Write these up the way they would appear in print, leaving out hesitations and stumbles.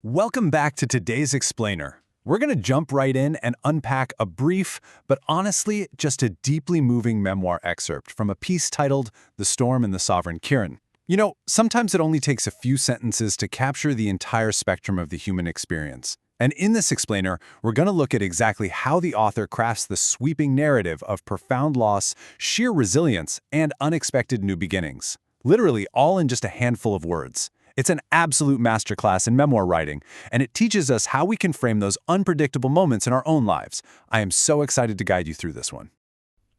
Welcome back to today's Explainer. We're going to jump right in and unpack a brief, but honestly, just a deeply moving memoir excerpt from a piece titled The Storm and the Sovereign Kiran. Sometimes it only takes a few sentences to capture the entire spectrum of the human experience. And in this Explainer, we're going to look at exactly how the author crafts the sweeping narrative of profound loss, sheer resilience, and unexpected new beginnings. Literally all in just a handful of words. It's an absolute masterclass in memoir writing, and it teaches us how we can frame those unpredictable moments in our own lives. I am so excited to guide you through this one.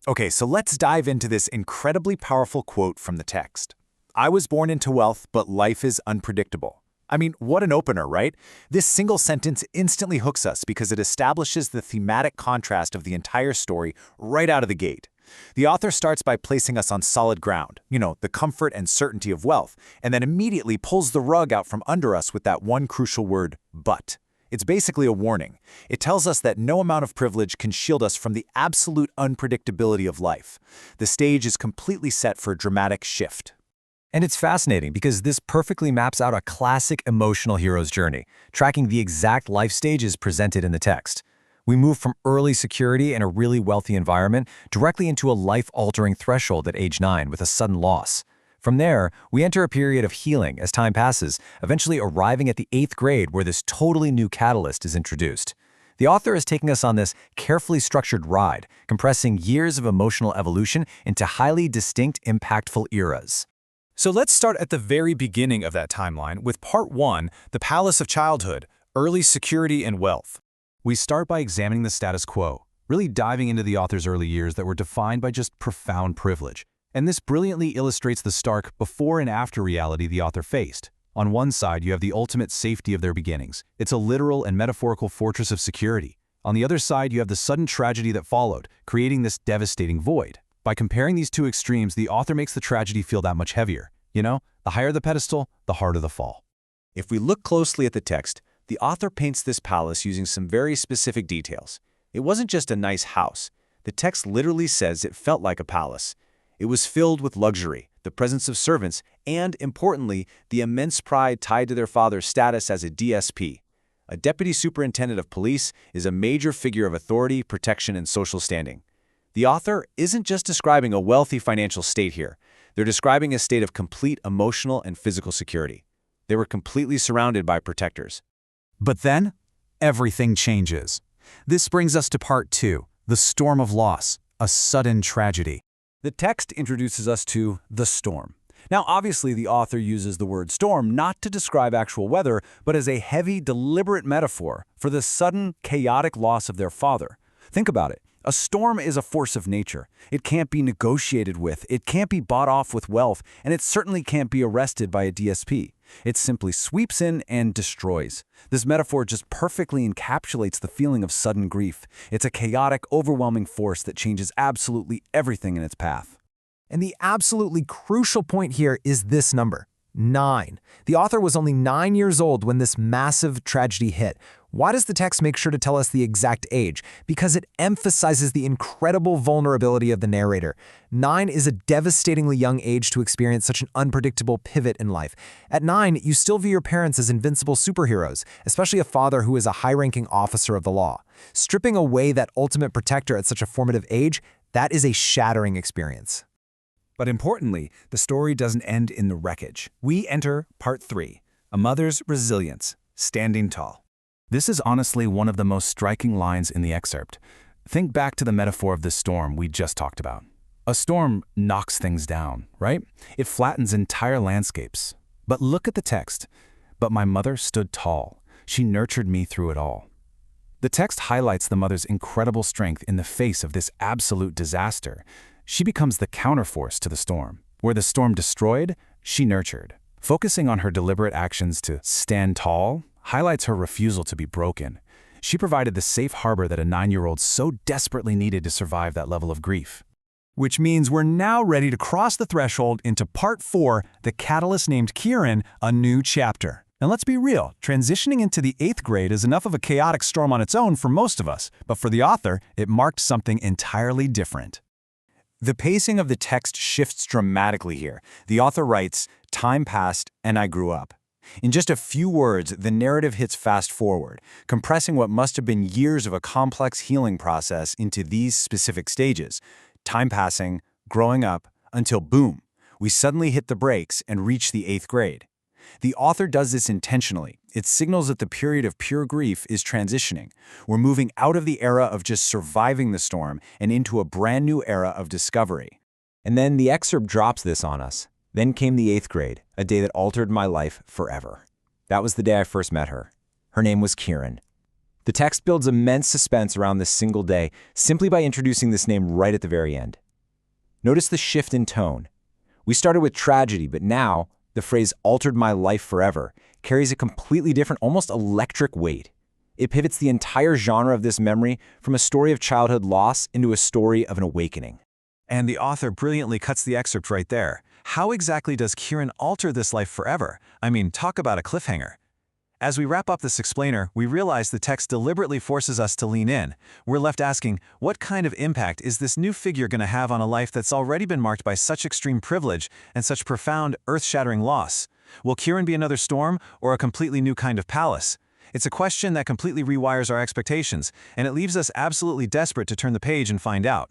Okay, so let's dive into this incredibly powerful quote from the text. I was born into wealth, but life is unpredictable. I mean, what an opener, right? This single sentence instantly hooks us because it establishes the thematic contrast of the entire story right out of the gate. The author starts by placing us on solid ground, the comfort and certainty of wealth, and then immediately pulls the rug out from under us with that one crucial word, but. It's basically a warning. It tells us that no amount of privilege can shield us from the absolute unpredictability of life. The stage is completely set for a dramatic shift. And it's fascinating because this perfectly maps out a classic emotional hero's journey, tracking the exact life stages presented in the text. We move from early security in a really wealthy environment directly into a life-altering threshold at age 9 with a sudden loss. From there, we enter a period of healing as time passes, eventually arriving at the 8th grade where this totally new catalyst is introduced. The author is taking us on this carefully structured ride, compressing years of emotional evolution into highly distinct, impactful eras. So let's start at the very beginning of that timeline with Part 1, The Palace of Childhood, Early Security and Wealth. We start by examining the status quo, really diving into the author's early years that were defined by just profound privilege. And this brilliantly illustrates the stark before and after reality the author faced. On one side, you have the ultimate safety of their beginnings. It's a literal and metaphorical fortress of security. On the other side, you have the sudden tragedy that followed, creating this devastating void. By comparing these two extremes, the author makes the tragedy feel that much heavier. The higher the pedestal, the harder the fall. If we look closely at the text, the author paints this palace using some very specific details. It wasn't just a nice house. The text literally says it felt like a palace. It was filled with luxury, the presence of servants, and, importantly, the immense pride tied to their father's status as a DSP. A deputy superintendent of police is a major figure of authority, protection, and social standing. The author isn't just describing a wealthy financial state here. They're describing a state of complete emotional and physical security. They were completely surrounded by protectors. But then, everything changes. This brings us to Part 2, The Storm of Loss, a sudden tragedy. The text introduces us to the storm. Now, obviously, the author uses the word storm not to describe actual weather, but as a heavy, deliberate metaphor for the sudden, chaotic loss of their father. Think about it. A storm is a force of nature. It can't be negotiated with, it can't be bought off with wealth, and it certainly can't be arrested by a DSP. It simply sweeps in and destroys. This metaphor just perfectly encapsulates the feeling of sudden grief. It's a chaotic, overwhelming force that changes absolutely everything in its path. And the absolutely crucial point here is this number, 9. The author was only 9 years old when this massive tragedy hit. Why does the text make sure to tell us the exact age? Because it emphasizes the incredible vulnerability of the narrator. 9 is a devastatingly young age to experience such an unpredictable pivot in life. At 9, you still view your parents as invincible superheroes, especially a father who is a high-ranking officer of the law. Stripping away that ultimate protector at such a formative age, that is a shattering experience. But importantly, the story doesn't end in the wreckage. We enter Part 3, A Mother's Resilience, Standing Tall. This is honestly one of the most striking lines in the excerpt. Think back to the metaphor of the storm we just talked about. A storm knocks things down, right? It flattens entire landscapes. But look at the text. But my mother stood tall. She nurtured me through it all. The text highlights the mother's incredible strength in the face of this absolute disaster. She becomes the counterforce to the storm. Where the storm destroyed, she nurtured. Focusing on her deliberate actions to stand tall highlights her refusal to be broken. She provided the safe harbor that a 9-year-old so desperately needed to survive that level of grief. Which means we're now ready to cross the threshold into Part 4, The Catalyst Named Kiran, a New Chapter. And let's be real, transitioning into the 8th grade is enough of a chaotic storm on its own for most of us, but for the author, it marked something entirely different. The pacing of the text shifts dramatically here. The author writes, "Time passed and I grew up." In just a few words, the narrative hits fast forward, compressing what must have been years of a complex healing process into these specific stages. Time passing, growing up, until boom, we suddenly hit the brakes and reach the 8th grade. The author does this intentionally. It signals that the period of pure grief is transitioning. We're moving out of the era of just surviving the storm and into a brand new era of discovery. And then the excerpt drops this on us. Then came the 8th grade, a day that altered my life forever. That was the day I first met her. Her name was Kieran. The text builds immense suspense around this single day simply by introducing this name right at the very end. Notice the shift in tone. We started with tragedy, but now the phrase altered my life forever carries a completely different, almost electric weight. It pivots the entire genre of this memory from a story of childhood loss into a story of an awakening. And the author brilliantly cuts the excerpt right there. How exactly does Kieran alter this life forever? I mean, talk about a cliffhanger. As we wrap up this explainer, we realize the text deliberately forces us to lean in. We're left asking, what kind of impact is this new figure going to have on a life that's already been marked by such extreme privilege and such profound, earth-shattering loss? Will Kieran be another storm or a completely new kind of palace? It's a question that completely rewires our expectations, and it leaves us absolutely desperate to turn the page and find out.